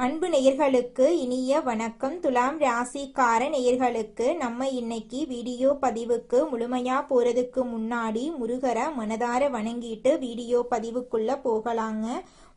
அன்பு நேயர்களுக்கு இனிய வணக்கம். துலாம் ராசிக்கார நேயர்களுக்கு நம்ம இன்னைக்கு வீடியோ பதிவுக்கு முழுமையா போறதுக்கு முன்னாடி முருகரை மனதார வணங்கிட்டு வீடியோ பதிவுக்குள்ள போகலாங்க.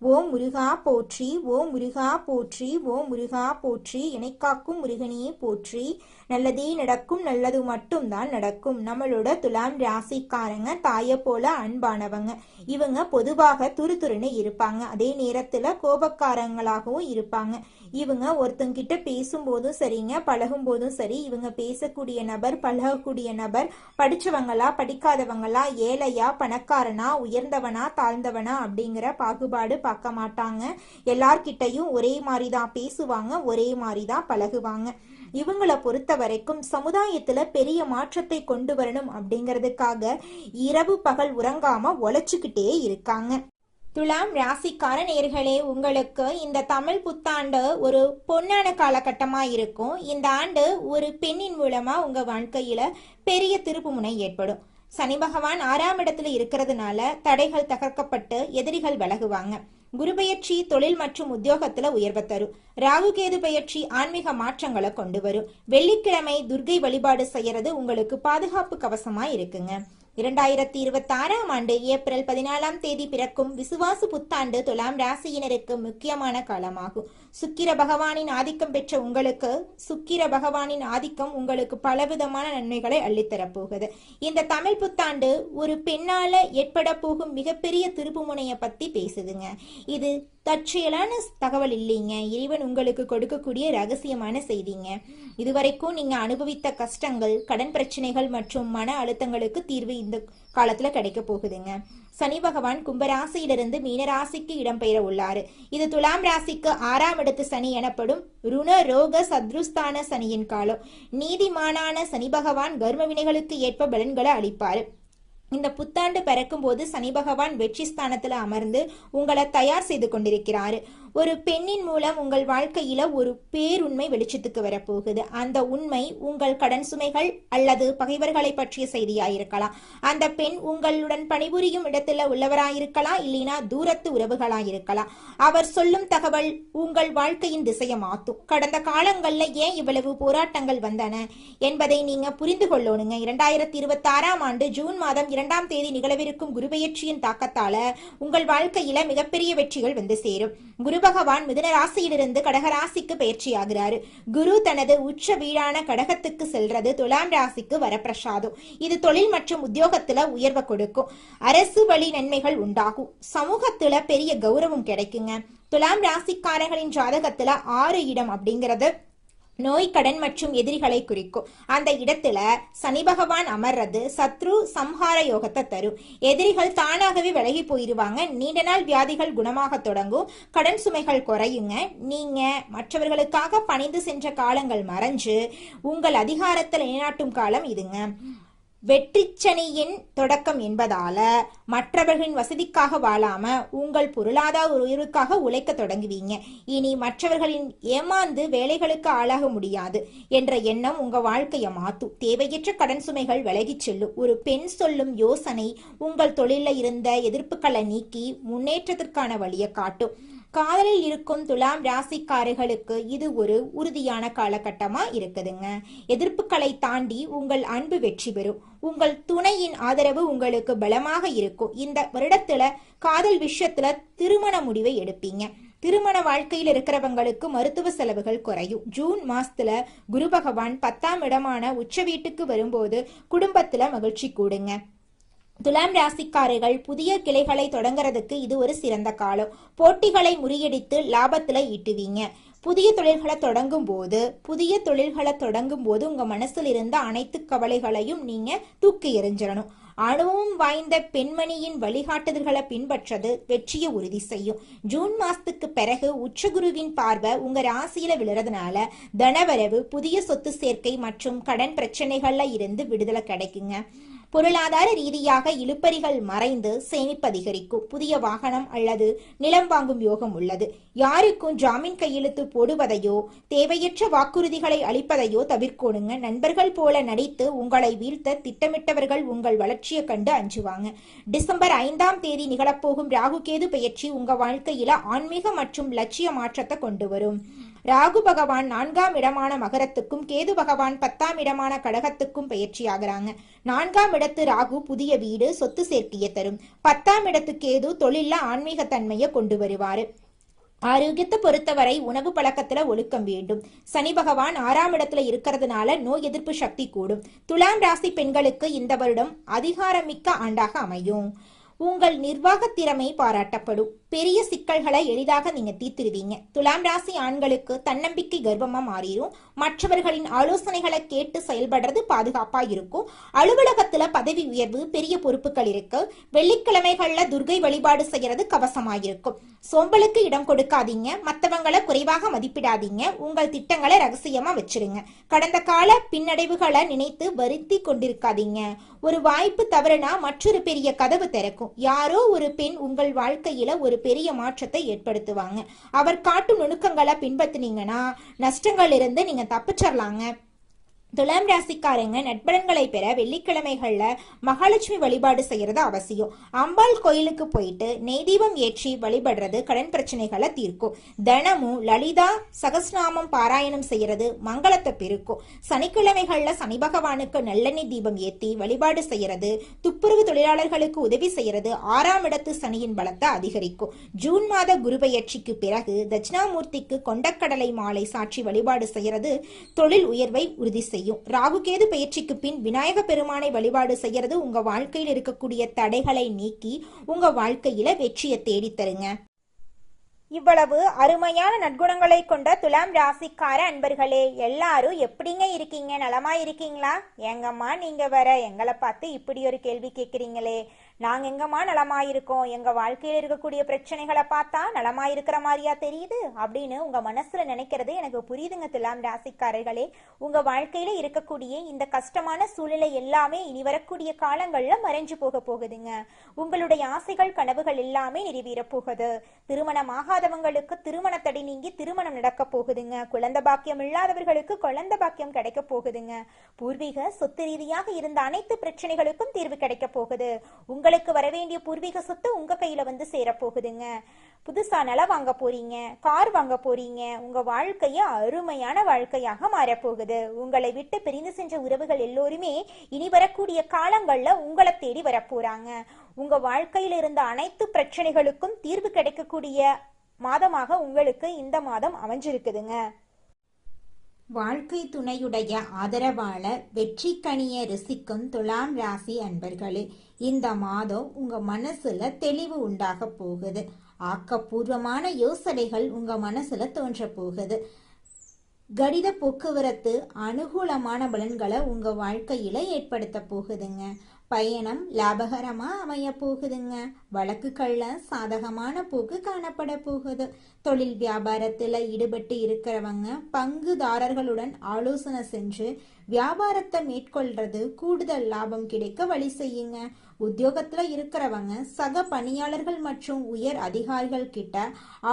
ஓம் முருகா போற்றி, ஓம் முருகா போற்றி, ஓம் முருகா போற்றி, இணைக்காக்கும் முருகனையே போற்றி. நல்லதே நடக்கும், நல்லது மட்டும்தான் நடக்கும். நம்மளோட துலாம் ராசிக்காரங்க தாயை போல அன்பானவங்க. இவங்க பொதுவாக துருதுருன்னு இருப்பாங்க, அதே நேரத்துல கோபக்காரங்களாகவும் இருப்பாங்க. இவங்க ஒருத்தங்கிட்ட பேசும்போதும் சரிங்க, பழகும் போதும் சரி, இவங்க பேசக்கூடிய நபர், பழகக்கூடிய நபர் படிச்சவங்களா படிக்காதவங்களா, ஏழையா பணக்காரனா, உயர்ந்தவனா தாழ்ந்தவனா அப்படிங்கிற பாகுபாடு பார்க்க மாட்டாங்க. எல்லார்கிட்டையும் ஒரே மாதிரி தான் பேசுவாங்க, ஒரே மாதிரி தான் பழகுவாங்க. இவங்களை பொறுத்த வரைக்கும் சமுதாயத்துல பெரிய மாற்றத்தை கொண்டு வரணும் அப்படிங்கிறதுக்காக இரவு பகல் உறங்காம உழைச்சுக்கிட்டே இருக்காங்க. துலாம் ராசிக்கார நேர்களே, உங்களுக்கு இந்த தமிழ் புத்தாண்டு ஒரு பொன்னான காலகட்டமா இருக்கும். இந்த ஆண்டு ஒரு பெண்ணின் மூலமா உங்க வாழ்க்கையில பெரிய திருப்புமுனை ஏற்படும். சனி பகவான் 6ஆம் இடத்துல இருக்கிறதுனால தடைகள் தகர்க்கப்பட்டு எதிரிகள் விலகுவாங்க. குரு பெயர்ச்சி தொழில் மற்றும் உத்தியோகத்துல உயர்வை தரும். ராகு கேது பெயர்ச்சி ஆன்மீக மாற்றங்களை கொண்டு வரும். வெள்ளிக்கிழமை துர்கை வழிபாடு செய்யறது உங்களுக்கு பாதுகாப்பு கவசமா இருக்குங்க. 2026ஆம் ஆண்டு ஏப்ரல் 14ஆம் தேதி பிறக்கும் விசுவாசு புத்தாண்டு துலாம் ராசியினருக்கு முக்கியமான காலமாகும். சுக்கிர பகவானின் ஆதிக்கம் பெற்ற உங்களுக்கு பலவிதமான நன்மைகளை அள்ளித்தரப்போகுது. இந்த தமிழ் புத்தாண்டு ஒரு பெண்ணால ஏற்பட போகும் மிகப்பெரிய திருப்புமுனைய பத்தி பேசுதுங்க. இது தற்செயலான தகவல் இல்லைங்க, இறைவன் உங்களுக்கு கொடுக்கக்கூடிய ரகசியமான செய்திங்க. இதுவரைக்கும் நீங்க அனுபவித்த கஷ்டங்கள், கடன் பிரச்சனைகள் மற்றும் மன அழுத்தங்களுக்கு தீர்வு இந்த காலத்துல கிடைக்க போகுதுங்க. சனி பகவான் கும்பராசியிலிருந்து மீனராசிக்கு இடம்பெயர உள்ளாரு. இது துலாம் ராசிக்கு 6ஆம் இடத்து சனி எனப்படும் ருண ரோக சத்ருஸ்தான சனியின் காலம். நீதிமானான சனி பகவான் கர்ம வினைகளுக்கு ஏற்ப பலன்களை அளிப்பாரு. இந்த புத்தாண்டு பிறக்கும் போது சனி பகவான் வெற்றி ஸ்தானத்துல அமர்ந்து உங்களை தயார் செய்து கொண்டிருக்கிறாரு. ஒரு பெண்ணின் மூலம் உங்கள் வாழ்க்கையில ஒரு பேருண்மை வெளிச்சத்துக்கு வரப்போகுது. அந்த உண்மை உங்கள் கடன் சுமைகள் அல்லது பகைவர்களை பற்றிய செய்தியாயிருக்கலாம். அந்த பெண் உங்களுடன் பணிபுரியும் இடத்துல உள்ளவராயிருக்கலாம், இல்லைனா தூரத்து உறவுகளாயிருக்கலாம். அவர் சொல்லும் தகவல் உங்கள் வாழ்க்கையின் திசையை மாற்றும். கடந்த காலங்கள்ல ஏன் இவ்வளவு போராட்டங்கள் வந்தன என்பதை நீங்க புரிந்து கொள்ளணுங்க. 2026ஆம் ஆண்டு ஜூன் மாதம் 2ஆம் தேதி நிகழவிருக்கும் குரு பெயர்ச்சியின் தாக்கத்தால உங்கள் வாழ்க்கையில மிகப்பெரிய வெற்றிகள் வந்து சேரும். குரு பகவான் மிதுன ராசியிலிருந்து கடக ராசிக்கு பயிற்சி ஆகிறாரு. குரு தனது உச்ச வீடான கடகத்துக்கு செல்றது துலாம் ராசிக்கு வரப்பிரசாதம். இது தொழில் மற்றும் உத்தியோகத்துல உயர்வை கொடுக்கும். அரசு வழி நன்மைகள் உண்டாகும். சமூகத்துல பெரிய கௌரவம் கிடைக்குங்க. துலாம் ராசிக்காரர்களின் ஜாதகத்துல 6 இடம் அப்படிங்கிறது நோய், கடன் மற்றும் எதிரிகளை குறிக்கும். அந்த இடத்துல சனி பகவான் அமர்றது சத்ரு சம்ஹார யோகத்தை தரும். எதிரிகள் தானாகவே விலகி போயிருவாங்க. நீண்ட நாள் வியாதிகள் குணமாக தொடங்கும். கடன் சுமைகள் குறையுங்க. நீங்க மற்றவர்களுக்காக பணிந்து சென்ற காலங்கள் மறைஞ்சு உங்கள் அதிகாரத்தை நிலைநாட்டும் காலம் இதுங்க. வெற்றிச்சனியின் தொடக்கம் என்பதால மற்றவர்களின் வசதிக்காக வாழாம உங்கள் பொருளாதார உயர்வுக்காக உழைக்க தொடங்குவீங்க. இனி மற்றவர்களின் ஏமாந்து வேலைகளுக்கு ஆளாக முடியாது என்ற எண்ணம் உங்க வாழ்க்கையை மாற்றும். தேவையற்ற கடன் சுமைகள் விலகிச் செல்லும். ஒரு பெண் சொல்லும் யோசனை உங்கள் தொழில இருந்த எதிர்ப்புகளை நீக்கி முன்னேற்றத்திற்கான வழியை காட்டும். காதலில் இருக்கும் துலாம் ராசிக்காரர்களுக்கு இது ஒரு உறுதியான காலகட்டமா இருக்குதுங்க. எதிர்ப்புகளை தாண்டி உங்கள் அன்பு வெற்றி பெறும். உங்கள் துணையின் ஆதரவு உங்களுக்கு பலமாக இருக்கும். இந்த வருடத்துல காதல் விஷயத்துல திருமண முடிவை எடுப்பீங்க. திருமண வாழ்க்கையில் இருக்கிறவங்களுக்கு மருத்துவ செலவுகள் குறையும். ஜூன் மாசத்துல குரு பகவான் 10ஆம் இடமான உச்ச வீட்டுக்கு வரும்போது குடும்பத்துல மகிழ்ச்சி கூடுங்க. துலாம் ராசிக்காரர்கள் புதிய கிளைகளை தொடங்குறதுக்கு இது ஒரு சிறந்த காலம். போட்டிகளை முறியடித்து லாபத்துல ஈட்டுவீங்க. புதிய தொழில்களை தொடங்கும் போது உங்க மனசுல இருந்த அனைத்து கவலைகளையும் நீங்க தூக்கி எறிஞ்சிடணும். அனுபவம் வாய்ந்த பெண்மணியின் வழிகாட்டுதல்களை பின்பற்றது வெற்றியை உறுதி செய்யும். ஜூன் மாசத்துக்கு பிறகு உச்சகுருவின் பார்வை உங்க ராசியில விழுறதுனால தனவரவு, புதிய சொத்து சேர்க்கை மற்றும் கடன் பிரச்சனைகள்ல இருந்து விடுதலை கிடைக்குங்க. பொருளாதார ரீதியாக இழுபறிகள் மறைந்து சேமிப்பு அதிகரிக்கும். புதிய வாகனம் அல்லது நிலம் வாங்கும் யோகம் உள்ளது. யாருக்கும் ஜாமீன் கையெழுத்து போடுவதையோ தேவையற்ற வாக்குறுதிகளை அளிப்பதையோ தவிர்க்கணுங்க. நண்பர்கள் போல நடித்து உங்களை வீழ்த்த திட்டமிட்டவர்கள் உங்கள் வளர்ச்சியை கண்டு அஞ்சுவாங்க. டிசம்பர் 5ஆம் தேதி நிகழப்போகும் ராகு கேது பெயர்ச்சி உங்க வாழ்க்கையில ஆன்மீக மற்றும் லட்சிய மாற்றத்தை கொண்டு வரும். ராகு பகவான் 4ஆம் இடமான மகரத்துக்கும் கேது பகவான் 10ஆம் இடமான கடகத்துக்கும் பயிற்சி ஆகிறாங்க. 4ஆம் இடத்து ராகு புதிய வீடு சொத்து சேர்க்கையை தரும். 10ஆம் இடத்து கேது தொழில ஆன்மீக தன்மையை கொண்டு வருவாரு. ஆரோக்கியத்தை பொறுத்தவரை உணவு பழக்கத்துல ஒழுக்கம் வேண்டும். சனி பகவான் 6ஆம் இடத்துல இருக்கிறதுனால நோய் எதிர்ப்பு சக்தி கூடும். துலாம் ராசி பெண்களுக்கு இந்த வருடம் அதிகாரமிக்க ஆண்டாக அமையும். உங்கள் நிர்வாக திறமை பாராட்டப்படும். பெரிய சிக்கல்களை எளிதாக நீங்க தீர்த்திருவீங்க. துலாம் ராசி ஆண்களுக்கு தன்னம்பிக்கை கர்வமா மாறிடும். மற்றவர்களின் ஆலோசனைகளை கேட்டு செயல்படுறது பாதுகாப்பா இருக்கும். அலுவலகத்துல பதவி உயர்வு, பெரிய பொறுப்புகள் இருக்கு. வெள்ளிக்கிழமைகள்ல துர்கை வழிபாடு செய்யறது கவசமாயிருக்கும். சோம்பலுக்கு இடம் கொடுக்காதீங்க. மற்றவங்களை குறைவாக மதிப்பிடாதீங்க. உங்கள் திட்டங்களை ரகசியமா வச்சிருங்க. கடந்த கால பின்னடைவுகளை நினைத்து வருத்தி கொண்டிருக்காதீங்க. ஒரு வாய்ப்பு தவறுனா மற்றொரு பெரிய கதவு திறக்கும். யாரோ ஒரு பெண் உங்கள் வாழ்க்கையில ஒரு பெரிய மாற்றத்தை ஏற்படுத்துவாங்க. அவர் காட்டும் நுணுக்கங்களை பின்பற்றினீங்கன்னா நஷ்டங்கள் இருந்து நீங்க தப்பிச்சிடலாங்க. துலாம் ராசிக்காரங்க நட்பலன்களை பெற வெள்ளிக்கிழமைகள்ல மகாலட்சுமி வழிபாடு செய்யறது அவசியம். அம்பாள் கோயிலுக்கு போயிட்டு நெய் தீபம் ஏற்றி வழிபடுறது கடன் பிரச்சனைகளை தீர்க்கும். தினமும் லலிதா சகஸ்நாமம் பாராயணம் செய்யறது மங்களத்தை பெருக்கும். சனிக்கிழமைகள்ல சனி பகவானுக்கு நல்லெண்ணெய் தீபம் ஏற்றி வழிபாடு செய்யறது துப்புரவு தொழிலாளர்களுக்கு உதவி செய்யறது 6ஆம் இடத்து சனியின் பலத்தை அதிகரிக்கும். ஜூன் மாத குரு பெயர்ச்சிக்கு பிறகு தட்சிணாமூர்த்திக்கு கொண்டக்கடலை மாலை சாட்சி வழிபாடு செய்யறது தொழில் உயர்வை உறுதி செய்யும். ராகு கேது பயிற்சிக்கு பின் விநாயக பெருமானை வழிபாடு செய்யறது உங்க வாழ்க்கையில் இருக்கக்கூடிய தடைகளை நீக்கி உங்க வாழ்க்கையில வெற்றியை தேடித்தருங்க. இவ்வளவு அருமையான நற்குணங்களை கொண்ட துலாம் ராசிக்கார அன்பர்களே, எல்லாரும் எப்படிங்க இருக்கீங்க? நலமா இருக்கீங்களா? எங்கம்மா நீங்க வர எங்களை பார்த்து இப்படி ஒரு கேள்வி கேட்குறீங்களே. நாங்க எங்கம்மா நலமா இருக்கோம், எங்க வாழ்க்கையில இருக்கக்கூடிய பிரச்சனைகளை பார்த்தா நலமா இருக்கிற மாதிரியா தெரியுது அப்படின்னு உங்க மனசுல நினைக்கிறது எனக்கு புரியுதுங்க. துலாம் ராசிக்காரர்களே, உங்க வாழ்க்கையில இருக்கக்கூடிய இந்த கஷ்டமான சூழ்நிலை எல்லாமே இனி வரக்கூடிய காலங்கள்ல மறைஞ்சு போகுதுங்க. உங்களுடைய ஆசைகள் கனவுகள் எல்லாமே நிறைவேற போகுது. திருமணமாகாதவங்களுக்கு திருமண தடை நீங்கி திருமணம் நடக்க போகுதுங்க. குழந்தை பாக்கியம் இல்லாதவர்களுக்கு குழந்தை பாக்கியம் கிடைக்க போகுதுங்க. பூர்வீக சொத்து ரீதியாக இருந்த அனைத்து பிரச்சனைகளுக்கும் தீர்வு கிடைக்க போகுது. உங்களுக்கு வரவேண்டிய பூர்வீக சொத்து உங்க கையில வந்து சேர போகுதுங்க. புதுசா நிலம் வாங்க போறீங்க, கார் வாங்க போறீங்க. உங்க வாழ்க்கைய அருமையான வாழ்க்கையாக மாறப்போகுது. உங்களை விட்டு பிரிந்து சென்ற உறவுகள் எல்லோருமே இனி வரக்கூடிய காலங்கள்ல உங்களை தேடி வரப்போறாங்க. உங்க வாழ்க்கையில இருந்த அனைத்து பிரச்சனைகளுக்கும் தீர்வு கிடைக்கக்கூடிய மாதமாக உங்களுக்கு இந்த மாதம் அமைஞ்சிருக்குதுங்க. வாழ்க்கை துணையுடைய ஆதரவால வெற்றி கனிய ருசிக்கும் துலாம் ராசி அன்பர்களே, இந்த மாதம் உங்க மனசுல தெளிவு உண்டாக போகுது. ஆக்கப்பூர்வமான யோசனைகள் உங்க மனசுல தோன்ற போகுது. கடித போக்குவரத்து அனுகூலமான பலன்களை உங்க வாழ்க்கையில ஏற்படுத்த போகுதுங்க. பயணம் லாபகரமா அமைய போகுதுங்க. வழக்குகள்ல சாதகமான போக்கு காணப்பட போகுது. தொழில் வியாபாரத்துல ஈடுபட்டு இருக்கிறவங்க பங்குதாரர்களுடன் ஆலோசனை செஞ்சு வியாபாரத்தை மேற்கொள்றது கூடுதல் லாபம் கிடைக்க வழி செய்யுங்க. உத்தியோகத்துல இருக்கிறவங்க சக பணியாளர்கள் மற்றும் உயர் அதிகாரிகள் கிட்ட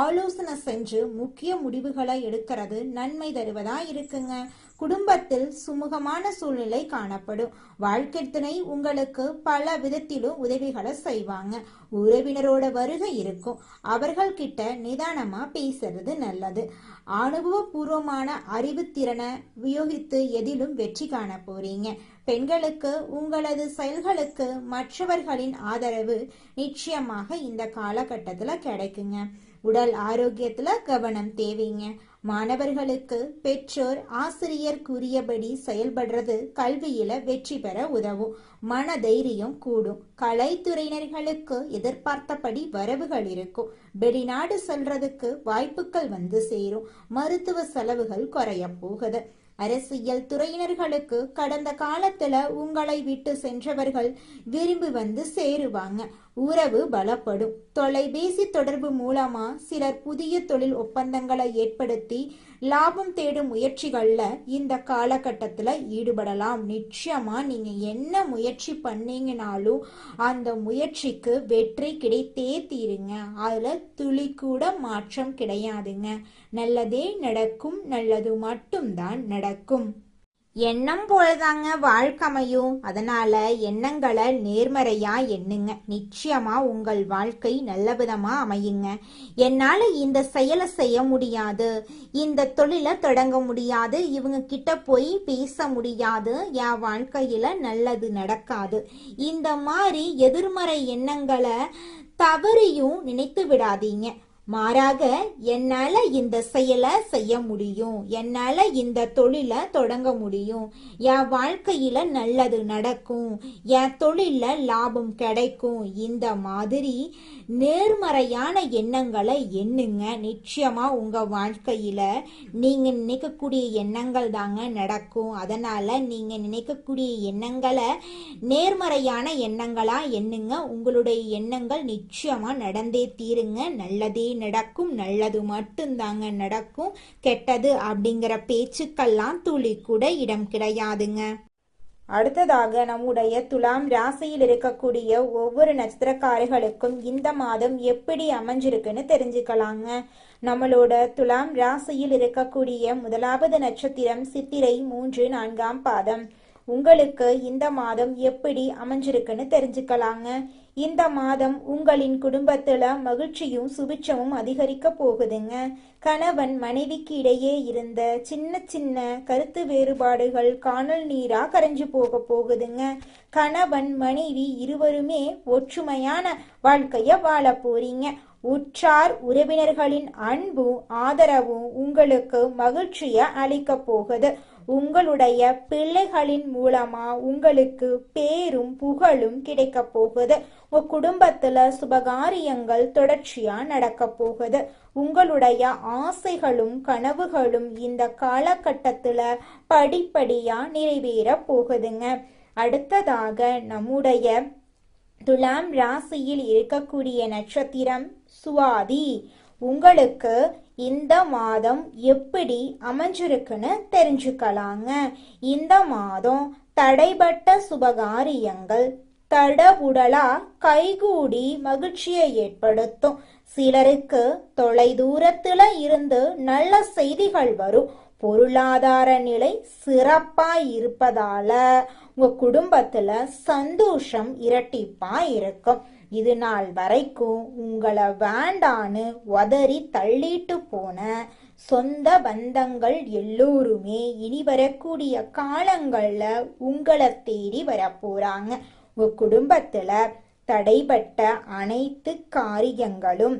ஆலோசனை செஞ்சு முக்கிய முடிவுகளை எடுக்கிறது நன்மை தருவதா இருக்குங்க. குடும்பத்தில் சுமூகமான சூழ்நிலை காணப்படும். வாழ்க்கை துணை உங்களுக்கு பல விதத்திலும் உதவிகளை செய்வாங்க. உறவினரோட வருகை இருக்கும். அவர்கள் கிட்ட நிதானமா பேசுறது நல்லது. அனுபவபூர்வமான அறிவுத்திறனை உபயோகித்து எதிலும் வெற்றி காண போறீங்க. பெண்களுக்கு உங்களது செயல்களுக்கு மற்றவர்களின் ஆதரவு நிச்சயமாக இந்த காலகட்டத்துல கிடைக்குங்க. உடல் ஆரோக்கியத்துல கவனம் தேவைங்க. மாணவர்களுக்கு பெற்றோர் ஆசிரியர் கூறியபடி செயல்படுறது கல்வியில வெற்றி பெற உதவும். மன தைரியம் கூடும். கலைத்துறையினர்களுக்கு எதிர்பார்த்தபடி வரவுகள் இருக்கும். வெளிநாடு செல்றதுக்கு வாய்ப்புகள் வந்து சேரும். மருத்துவ செலவுகள் குறைய போகுது. அரசியல் துறையினர்களுக்கு கடந்த காலத்துல உங்களை விட்டு சென்றவர்கள் விரும்பி வந்து சேருவாங்க. உறவு பலப்படும். தொலைபேசி தொடர்பு மூலமா சிலர் புதிய தொழில் ஒப்பந்தங்களை ஏற்படுத்தி லாபம் தேடும் முயற்சிகள்ல இந்த காலகட்டத்துல ஈடுபடலாம். நிச்சயமா நீங்க என்ன முயற்சி பண்ணீங்கனாலும் அந்த முயற்சிக்கு வெற்றி கிடைத்தே தீருங்க. அதுல துளி கூட மாற்றம் கிடையாதுங்க. நல்லதே நடக்கும், நல்லது மட்டும்தான் நடக்கும். எண்ணம் போலதாங்க வாழ்க்கையும். அதனால எண்ணங்களை நேர்மறையா எண்ணுங்க. நிச்சயமா உங்கள் வாழ்க்கை நல்ல விதமா அமையுங்க. என்னால இந்த செயலை செய்ய முடியாது, இந்த தொழிலை தொடங்க முடியாது, இவங்க கிட்ட போய் பேச முடியாது, என் வாழ்க்கையில நல்லது நடக்காது, இந்த மாதிரி எதிர்மறை எண்ணங்களை தவறியும் நினைத்து விடாதீங்க. மாறாக என்னால இந்த செயலை செய்ய முடியும், என்னால இந்த தொழிலை தொடங்க முடியும், என் வாழ்க்கையில நல்லது நடக்கும், என் தொழில லாபம் கிடைக்கும், இந்த மாதிரி நேர்மறையான எண்ணங்களை எண்ணுங்க. நிச்சயமா உங்க வாழ்க்கையில நீங்க நினைக்கக்கூடிய எண்ணங்கள் தாங்க நடக்கும். அதனால நீங்க நினைக்கக்கூடிய எண்ணங்களை நேர்மறையான எண்ணங்களா எண்ணுங்க. உங்களுடைய எண்ணங்கள் நிச்சயமா நடந்தே தீருங்க. நல்லதே நடக்கும், நல்லது மட்டும்தாங்க நடக்கும். கெட்டது அப்படிங்கிற பேச்சுக்கெல்லாம் துளி கூட இடம் கிடையாதுங்க. அடுத்ததாக நம்முடைய துலாம் ராசியில் இருக்கக்கூடிய ஒவ்வொரு நட்சத்திரக்காரர்களுக்கும் இந்த மாதம் எப்படி அமைஞ்சிருக்குன்னு தெரிஞ்சுக்கலாங்க. நம்மளோட துலாம் ராசியில் இருக்கக்கூடிய முதலாவது நட்சத்திரம் சித்திரை 3, 4ஆம் பாதம். உங்களுக்கு இந்த மாதம் எப்படி அமைஞ்சிருக்குன்னு தெரிஞ்சுக்கலாங்க. இந்த மாதம் உங்களின் குடும்பத்துல மகிழ்ச்சியும் சுபிட்சமும் அதிகரிக்க போகுதுங்க. கணவன் மனைவிக்கு இடையே இருந்த சின்ன சின்ன கருத்து வேறுபாடுகள் காணல் நீரா கரைஞ்சு போகுதுங்க. கணவன் மனைவி இருவருமே ஒற்றுமையான வாழ்க்கைய வாழ போறீங்க. உற்றார் உறவினர்களின் அன்பும் ஆதரவும் உங்களுக்கு மகிழ்ச்சிய அளிக்க போகுது. உங்களுடைய பிள்ளைகளின் மூலமா உங்களுக்கு பேரும் புகழும் கிடைக்க போகுது. உங்க குடும்பத்துல சுபகாரியங்கள் தொடர்ச்சியா நடக்க போகுது. உங்களுடைய ஆசைகளும் கனவுகளும் இந்த காலகட்டத்துல படிப்படியா நிறைவேற போகுதுங்க. அடுத்ததாக நம்முடைய துலாம் ராசியில் இருக்கக்கூடிய நட்சத்திரம் சுவாதி. உங்களுக்கு இந்த மாதம் எப்படி அமைஞ்சிருக்குன்னு தெரிஞ்சுக்கலாங்க. இந்த மாதம் தடைபட்ட சுபகாரியங்கள் தடபுடலா கைகூடி மகிழ்ச்சியை ஏற்படுத்தும். சிலருக்கு தொலை தூரத்துல இருந்து நல்ல செய்திகள் வரும். பொருளாதார நிலை சிறப்பா இருப்பதால உங்க குடும்பத்துல சந்தோஷம் இரட்டிப்பா இருக்கும். இது நாள் வரைக்கும் உங்களை வேண்டான்னு உதறி தள்ளிட்டு போன சொந்த பந்தங்கள் எல்லோருமே இனி வரக்கூடிய காலங்கள்ல உங்களை தேடி வரப்போறாங்க. உங்க குடும்பத்துல தடைபட்ட அனைத்து காரியங்களும்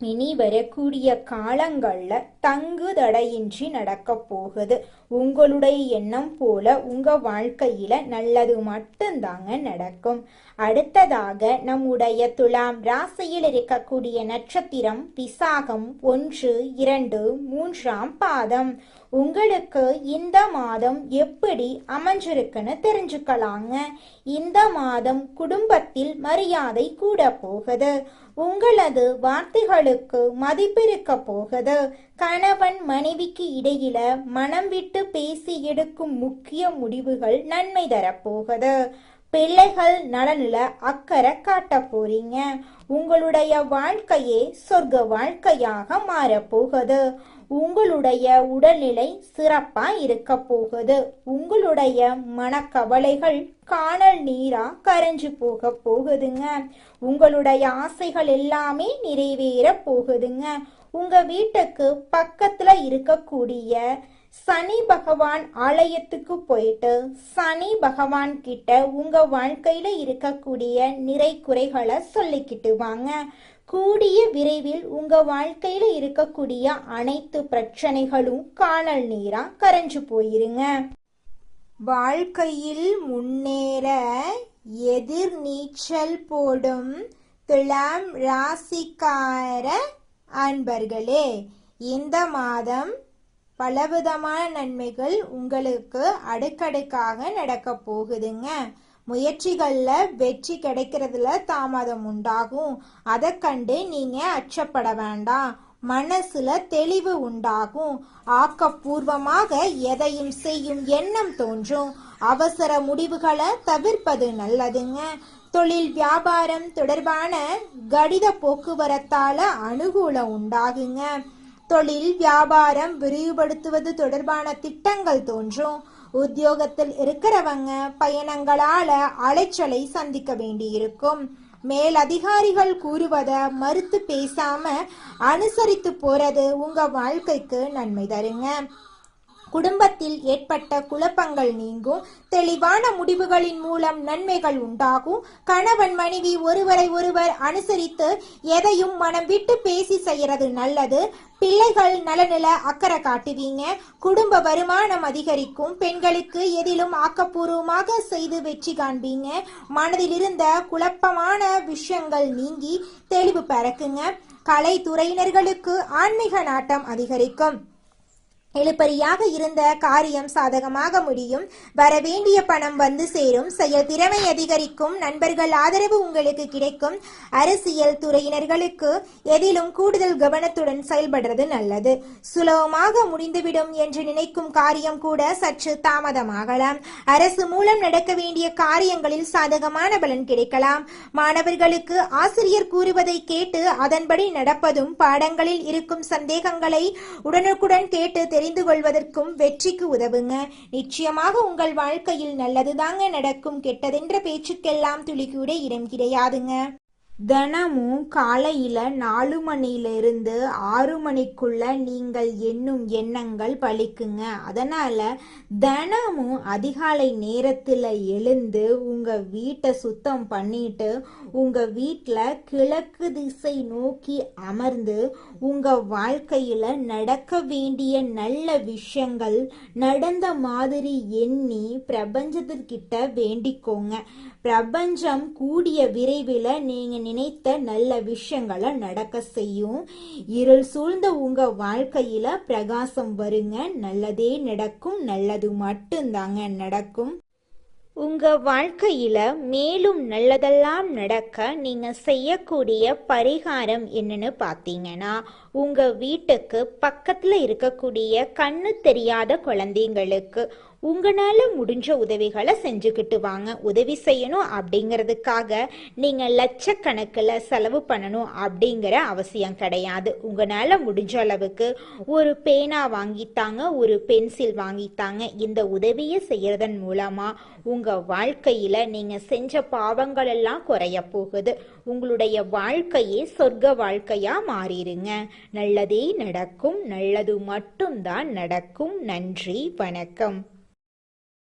இனி வரக்கூடிய காலங்கள்ல தங்கு தடையின்றி நடக்க போகுது. உங்களுடைய எண்ணம் போல உங்க வாழ்க்கையில நல்லது மட்டும்தாங்க நடக்கும். அடுத்ததாக நம்முடைய துலாம் ராசியில் இருக்கக்கூடிய நட்சத்திரம் விசாகம் 1, 2, 3ஆம் பாதம். உங்களுக்கு இந்த மாதம் எப்படி அமைஞ்சிருக்குன்னு தெரிஞ்சுக்கலாங்க. இந்த மாதம் குடும்பத்தில் மரியாதை கூட போகுது. உங்களது வார்த்தைகளுக்கு மதிப்பிருக்க போகுது. கணவன் மனைவிக்கு இடையில மனம் விட்டு பேசி எடுக்கும் முக்கிய முடிவுகள் நன்மை தரப்போகுது. பிள்ளைகள் நலனில அக்கறை காட்ட போறீங்க. உங்களுடைய வாழ்க்கையே சொர்க்க வாழ்க்கையாக மாறப்போகுது. உங்களுடைய உடல்நிலை சிறப்பா இருக்க போகுது. உங்களுடைய மனக்கவலைகள் காணல் நீரா கரைஞ்சு போகுதுங்க. உங்களுடைய ஆசைகள் எல்லாமே நிறைவேற போகுதுங்க. உங்க வீட்டுக்கு பக்கத்துல இருக்கக்கூடிய சனி பகவான் ஆலயத்துக்கு போயிட்டு சனி பகவான் கிட்ட உங்க வாழ்க்கையில இருக்கக்கூடிய நிறை குறைகளை சொல்லிக்கிட்டு வாங்க. கூடிய விரைவில் உங்க வாழ்க்கையில இருக்கக்கூடிய அனைத்து பிரச்சனைகளும் காணல் நீரா கரைஞ்சு போயிருங்க. வாழ்க்கையில் முன்னேற எதிர் நீச்சல் போடும் துலாம் ராசிக்கார அன்பர்களே, இந்த மாதம் பலவிதமான நன்மைகள் உங்களுக்கு அடுக்கடுக்காக நடக்க போகுதுங்க. முயற்சிகள்ல வெற்றி கிடைக்கிறதுல தாமதம் உண்டாகும். அதை கண்டு நீங்க அச்சப்பட வேண்டாம். மனசுல தெளிவு உண்டாகும். ஆக்கப்பூர்வமாக எதையும் செய்யும் எண்ணம் தோன்றும். அவசர முடிவுகளை தவிர்ப்பது நல்லதுங்க. தொழில் வியாபாரம் தொடர்பான கடித போக்குவரத்தால அனுகூலம் உண்டாகுங்க. தொழில் வியாபாரம் விரிவுபடுத்துவது தொடர்பான திட்டங்கள் தோன்றும். உத்தியோகத்தில் இருக்கிறவங்க பயணங்களால அலைச்சலை சந்திக்க வேண்டியிருக்கும். மேல் அதிகாரிகள் கூறுவத மறுத்து பேசாம அனுசரித்து போறது உங்க வாழ்க்கைக்கு நன்மை தருங்க. குடும்பத்தில் ஏற்பட்ட குழப்பங்கள் நீங்கும். தெளிவான முடிவுகளின் மூலம் நன்மைகள் உண்டாகும். கணவன் மனைவி ஒருவரை ஒருவர் அனுசரித்து எதையும் மனம் விட்டு பேசி செய்யறது நல்லது. பிள்ளைகள் நலனில அக்கறை காட்டுவீங்க. குடும்ப வருமானம் அதிகரிக்கும். பெண்களுக்கு எதிலும் ஆக்கப்பூர்வமாக செய்து வெற்றி காண்பீங்க. மனதில் இருந்த குழப்பமான விஷயங்கள் நீங்கி தெளிவு பிறக்குங்க. கலைத்துறையினர்களுக்கு ஆன்மீக நாட்டம் அதிகரிக்கும். இழுபறியாக இருந்த காரியம் சாதகமாக முடியும். வரவேண்டிய பணம் வந்து சேரும். செயல் திறமை அதிகரிக்கும். நண்பர்கள் ஆதரவு உங்களுக்கு கிடைக்கும். அரசியல் துறையினர்களுக்கு எதிலும் கூடுதல் கவனத்துடன் செயல்படுறது நல்லது. சுலபமாக முடிந்துவிடும் என்று நினைக்கும் காரியம் கூட சற்று தாமதமாகலாம். அரசு மூலம் நடக்க வேண்டிய காரியங்களில் சாதகமான பலன் கிடைக்கலாம். மாணவர்களுக்கு ஆசிரியர் கூறுவதை கேட்டு அதன்படி நடப்பதும், பாடங்களில் இருக்கும் சந்தேகங்களை உடனுக்குடன் கேட்டு தெரிந்து கொள்வதற்கும் வெற்றிக்கு உதவுங்க. நிச்சயமாக உங்கள் வாழ்க்கையில் நல்லதுதாங்க நடக்கும். கெட்டதென்ற பேச்சுக்கெல்லாம் துளி கூட இடம் கிடையாதுங்க. தினமும் காலையில 4 மணியிலிருந்து 6 மணிக்குள்ள நீங்கள் எண்ணும் எண்ணங்கள் பலிக்குங்க. அதனால தினமும் அதிகாலை நேரத்துல எழுந்து உங்க வீட்டை சுத்தம் பண்ணிட்டு உங்க வீட்டில் கிழக்கு திசை நோக்கி அமர்ந்து உங்க வாழ்க்கையில நடக்க வேண்டிய நல்ல விஷயங்கள் நடந்த மாதிரி எண்ணி பிரபஞ்சத்திற்கிட்ட வேண்டிக்கோங்க. பிரபஞ்சம் கூடிய விரைவில் நீங்க நினைத்த நல்ல விஷயங்களை நடக்க செய்யும். இருள் சூழ்ந்த உங்க வாழ்க்கையில பிரகாசம் வருங்க. நல்லதே நடக்கும். நல்லது மட்டும்தாங்க நடக்கும். உங்க வாழ்க்கையில மேலும் நல்லதெல்லாம் நடக்க நீங்க செய்யக்கூடிய பரிகாரம் என்னன்னு பார்த்தீங்கன்னா, உங்க வீட்டுக்கு பக்கத்துல இருக்கக்கூடிய கண்ணு தெரியாத குழந்தைங்களுக்கு உங்களால முடிஞ்ச உதவிகளை செஞ்சுக்கிட்டு வாங்க. உதவி செய்யணும் அப்படிங்கிறதுக்காக நீங்க லட்சக்கணக்கில் செலவு பண்ணணும் அப்படிங்கிற அவசியம் கிடையாது. உங்களால முடிஞ்ச அளவுக்கு ஒரு பேனா வாங்கித்தாங்க, ஒரு பென்சில் வாங்கித்தாங்க. இந்த உதவியை செய்யறதன் மூலமா உங்க வாழ்க்கையில நீங்க செஞ்ச பாவங்கள் எல்லாம் குறைய போகுது. உங்களுடைய வாழ்க்கையே சொர்க்க வாழ்க்கையா மாறிடுங்க. நல்லதே நடக்கும். நல்லது மட்டும்தான் நடக்கும். நன்றி, வணக்கம்.